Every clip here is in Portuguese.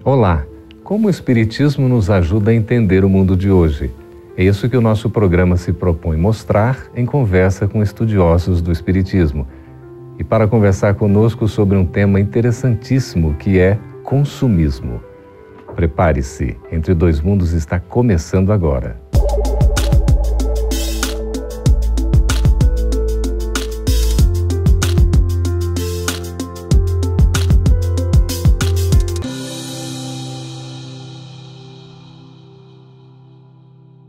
Olá! Como o Espiritismo nos ajuda a entender o mundo de hoje? É isso que o nosso programa se propõe mostrar em conversa com estudiosos do Espiritismo. E para conversar conosco sobre um tema interessantíssimo que é consumismo. Prepare-se, Entre Dois Mundos está começando agora.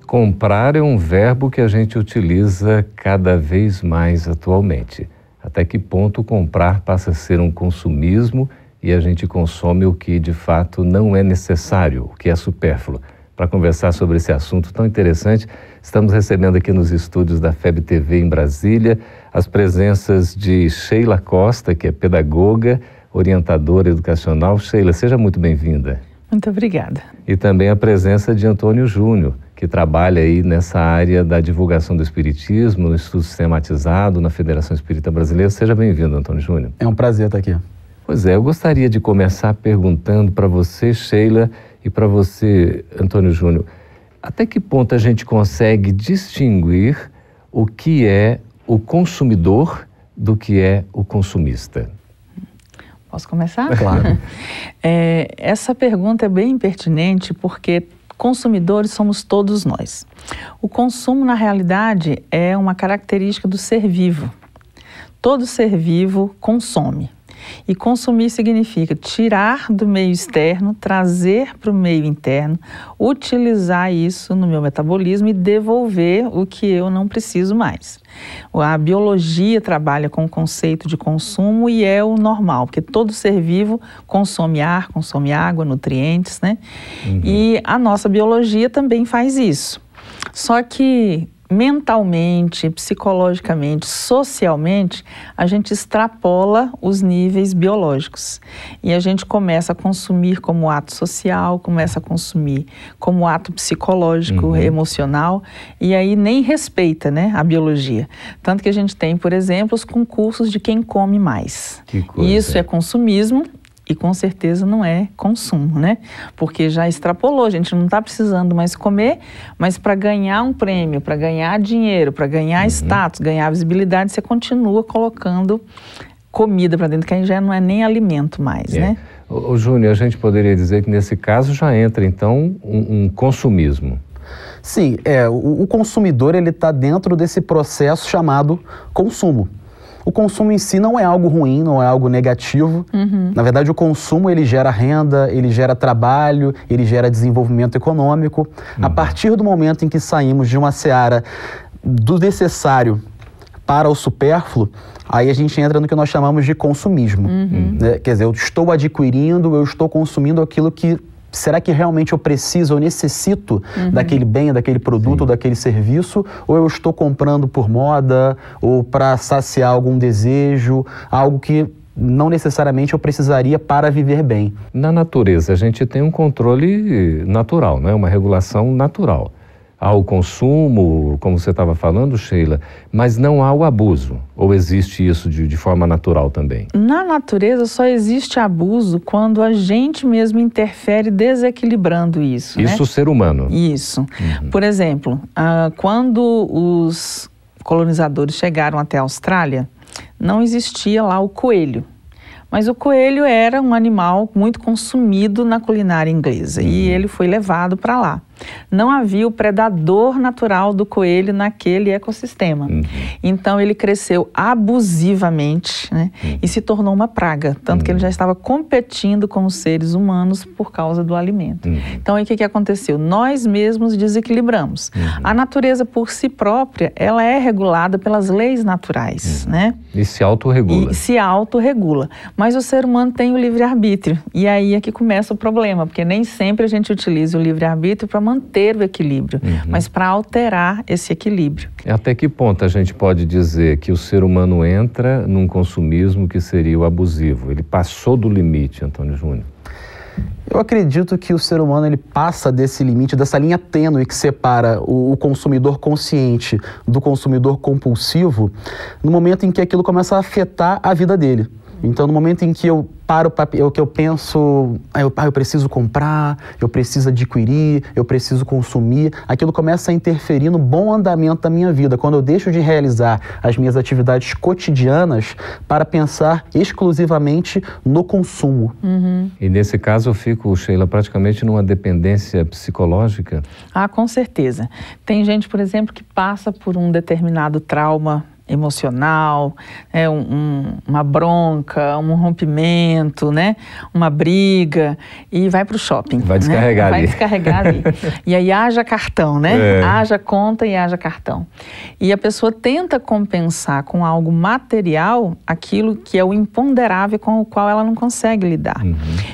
Comprar é um verbo que a gente utiliza cada vez mais atualmente. Até que ponto comprar passa a ser um consumismo e a gente consome o que de fato não é necessário, o que é supérfluo? Para conversar sobre esse assunto tão interessante, estamos recebendo aqui nos estúdios da FEB TV em Brasília as presenças de Sheila Costa, que é pedagoga, orientadora educacional. Sheila, seja muito bem-vinda. Muito obrigada. E também a presença de Antônio Júnior, que trabalha aí nessa área da divulgação do Espiritismo, no estudo sistematizado, na Federação Espírita Brasileira. Seja bem-vindo, Antônio Júnior. É um prazer estar aqui. Pois é, eu gostaria de começar perguntando para você, Sheila, e para você, Antônio Júnior, até que ponto a gente consegue distinguir o que é o consumidor do que é o consumista? Posso começar? Claro. Essa pergunta é bem pertinente porque consumidores somos todos nós. O consumo, na realidade, é uma característica do ser vivo. Todo ser vivo consome. E consumir significa tirar do meio externo, trazer para o meio interno, utilizar isso no meu metabolismo e devolver o que eu não preciso mais. A biologia trabalha com o conceito de consumo e é o normal, porque todo ser vivo consome ar, consome água, nutrientes, né? E a nossa biologia também faz isso. Só que mentalmente, psicologicamente, socialmente, a gente extrapola os níveis biológicos. E a gente começa a consumir como ato social, começa a consumir como ato psicológico, emocional, e aí nem respeita, né, a biologia. Tanto que a gente tem, por exemplo, os concursos de quem come mais. Que coisa. Isso é consumismo. E com certeza não é consumo, né? Porque já extrapolou, a gente não está precisando mais comer, mas para ganhar um prêmio, para ganhar dinheiro, para ganhar status, ganhar visibilidade, você continua colocando comida para dentro, que aí já não é nem alimento mais, né? O Júnior, a gente poderia dizer que nesse caso já entra então um consumismo. Sim, o consumidor ele está dentro desse processo chamado consumo. O consumo em si não é algo ruim, não é algo negativo. Na verdade, o consumo ele gera renda, ele gera trabalho, ele gera desenvolvimento econômico. A partir do momento em que saímos de uma seara do necessário para o supérfluo, aí a gente entra no que nós chamamos de consumismo. Né? Quer dizer, eu estou adquirindo, eu estou consumindo aquilo que... Será que realmente eu preciso, eu necessito daquele bem, daquele produto, ou daquele serviço? Ou eu estou comprando por moda, ou para saciar algum desejo, algo que não necessariamente eu precisaria para viver bem? Na natureza, a gente tem um controle natural, não é? Uma regulação natural. Há o consumo, como você estava falando, Sheila, mas não há o abuso. Ou existe isso de forma natural também? Na natureza só existe abuso quando a gente mesmo interfere desequilibrando isso, Isso, né? o ser humano. Isso. Por exemplo, quando os colonizadores chegaram até a Austrália, não existia lá o coelho. Mas o coelho era um animal muito consumido na culinária inglesa e ele foi levado para lá. Não havia o predador natural do coelho naquele ecossistema. Então ele cresceu abusivamente, né, e se tornou uma praga, tanto que ele já estava competindo com os seres humanos por causa do alimento. Então aí o que aconteceu? Nós mesmos desequilibramos. A natureza por si própria, ela é regulada pelas leis naturais, né? E se autorregula. E se autorregula. Mas o ser humano tem o livre-arbítrio. E aí é que começa o problema, porque nem sempre a gente utiliza o livre-arbítrio para manter o equilíbrio, mas para alterar esse equilíbrio. Até que ponto a gente pode dizer que o ser humano entra num consumismo que seria o abusivo? Ele passou do limite, Antônio Júnior? Eu acredito que o ser humano ele passa desse limite, dessa linha tênue que separa o consumidor consciente do consumidor compulsivo, no momento em que aquilo começa a afetar a vida dele. Então, no momento em que eu paro, que eu penso, eu preciso comprar, eu preciso adquirir, eu preciso consumir, aquilo começa a interferir no bom andamento da minha vida, quando eu deixo de realizar as minhas atividades cotidianas para pensar exclusivamente no consumo. E nesse caso eu fico, Sheila, praticamente numa dependência psicológica? Ah, com certeza. Tem gente, por exemplo, que passa por um determinado trauma emocional, uma bronca, um rompimento, né? Uma briga, e vai para o shopping. Vai descarregar, né? ali. Vai descarregar ali. E aí haja cartão, né? Haja conta e haja cartão. E a pessoa tenta compensar com algo material aquilo que é o imponderável com o qual ela não consegue lidar.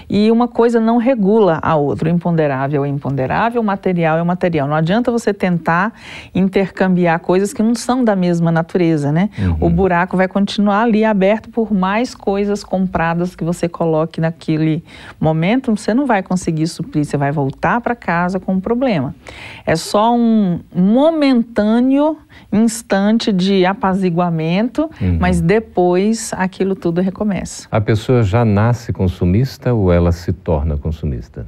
E uma coisa não regula a outra. O imponderável é o imponderável, o material é o material. Não adianta você tentar intercambiar coisas que não são da mesma natureza. Né? O buraco vai continuar ali aberto por mais coisas compradas que você coloque naquele momento, você não vai conseguir suprir, você vai voltar para casa com um problema. É só um momentâneo instante de apaziguamento, mas depois aquilo tudo recomeça. A pessoa já nasce consumista ou ela se torna consumista?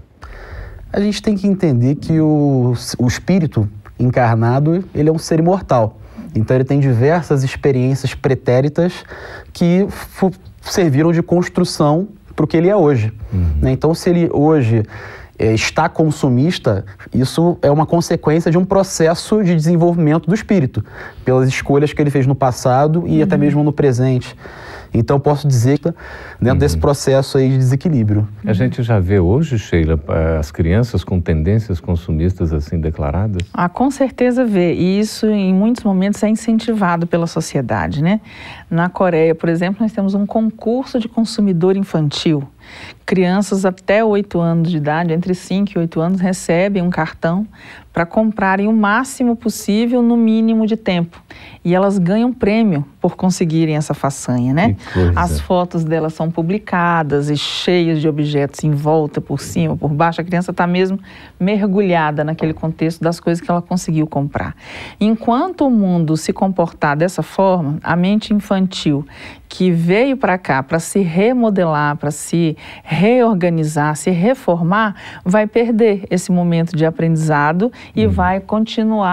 A gente tem que entender que o espírito encarnado, ele é um ser imortal. Então ele tem diversas experiências pretéritas que serviram de construção para o que ele é hoje. Então se ele hoje está consumista, isso é uma consequência de um processo de desenvolvimento do espírito, pelas escolhas que ele fez no passado e até mesmo no presente. Então, posso dizer que dentro desse processo aí de desequilíbrio. A gente já vê hoje, Sheila, as crianças com tendências consumistas assim declaradas? Ah, com certeza vê. E isso, em muitos momentos, é incentivado pela sociedade, né? Na Coreia, por exemplo, nós temos um concurso de consumidor infantil. Crianças até 8 anos de idade, entre 5 e 8 anos, recebem um cartão para comprarem o máximo possível no mínimo de tempo. E elas ganham prêmio por conseguirem essa façanha, né? As fotos delas são publicadas e cheias de objetos em volta, por cima, por baixo. A criança está mesmo mergulhada naquele contexto das coisas que ela conseguiu comprar. Enquanto o mundo se comportar dessa forma, a mente infantil que veio para cá para se remodelar, para se reorganizar, se reformar, vai perder esse momento de aprendizado e vai continuar